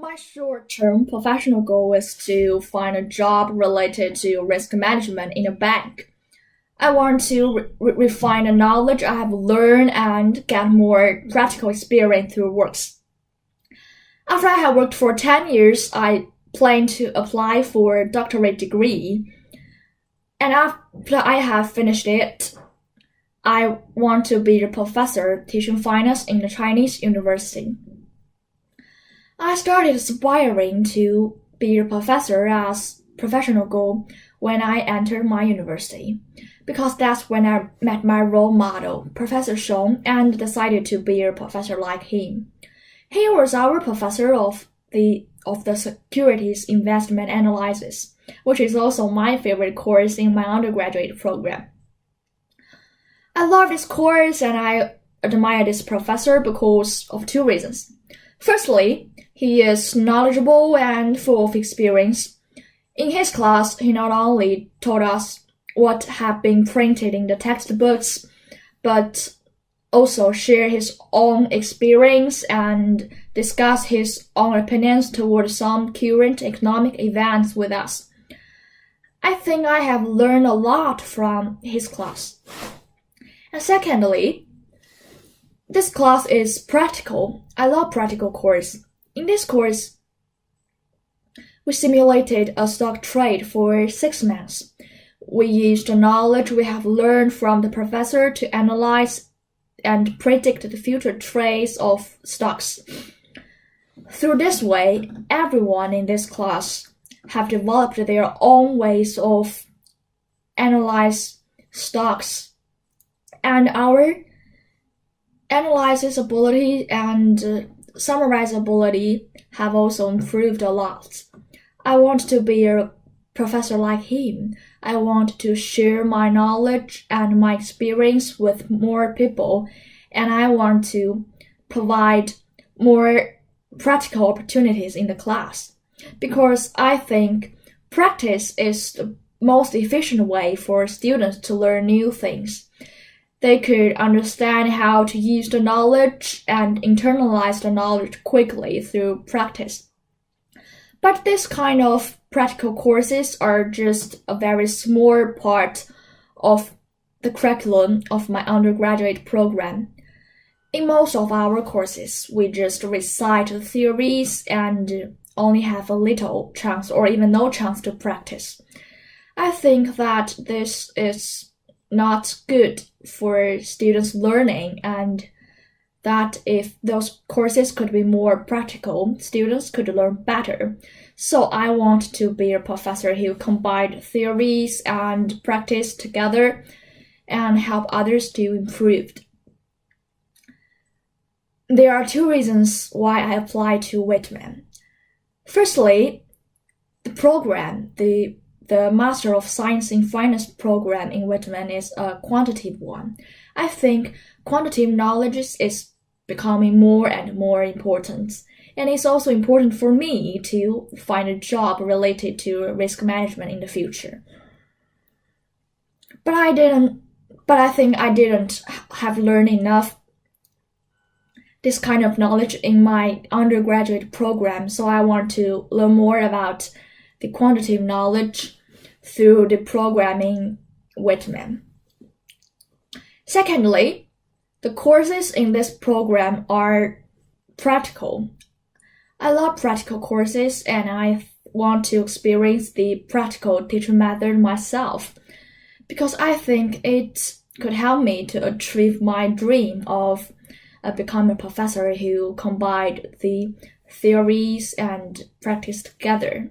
My short-term professional goal is to find a job related to risk management in a bank. I want to refine the knowledge I have learned and get more practical experience through works. After I have worked for 10 years, I plan to apply for a doctorate degree. And after I have finished it, I want to be a professor teaching finance in the Chinese University. I started aspiring to be a professor as professional goal when I entered my university, because that's when I met my role model, Professor Shong, and decided to be a professor like him. He was our professor of the securities investment analysis, which is also my favorite course in my undergraduate program. I love this course and I admire this professor because of two reasons. Firstly, he is knowledgeable and full of experience. In his class, he not only taught us what had been printed in the textbooks, but also shared his own experience and discussed his own opinions toward some current economic events with us. I think I have learned a lot from his class. And secondly, this class is practical. I love practical course. In this course, we simulated a stock trade for 6 months. We used the knowledge we have learned from the professor to analyze and predict the future trades of stocks. Through this way, everyone in this class have developed their own ways of analyze stocks, and our analysis ability and summarize ability have also improved a lot. I want to be a professor like him. I want to share my knowledge and my experience with more people, and I want to provide more practical opportunities in the class, because I think practice is the most efficient way for students to learn new things. They could understand how to use the knowledge and internalize the knowledge quickly through practice. But this kind of practical courses are just a very small part of the curriculum of my undergraduate program. In most of our courses, we just recite the theories and only have a little chance or even no chance to practice. I think that this is not good for students learning, and that if those courses could be more practical, students could learn better. So I want to be a professor who combined theories and practice together and help others to improve. There are two reasons why I applied to Whitman. Firstly, the program, the Master of Science in Finance program in Whitman is a quantitative one. I think quantitative knowledge is becoming more and more important. And it's also important for me to find a job related to risk management in the future. But I think I didn't have learned enough this kind of knowledge in my undergraduate program, so I want to learn more about the quantitative knowledge through the programming Whitman. Secondly, the courses in this program are practical. I love practical courses and I want to experience the practical teaching method myself, because I think it could help me to achieve my dream of becoming a professor who combined the theories and practice together.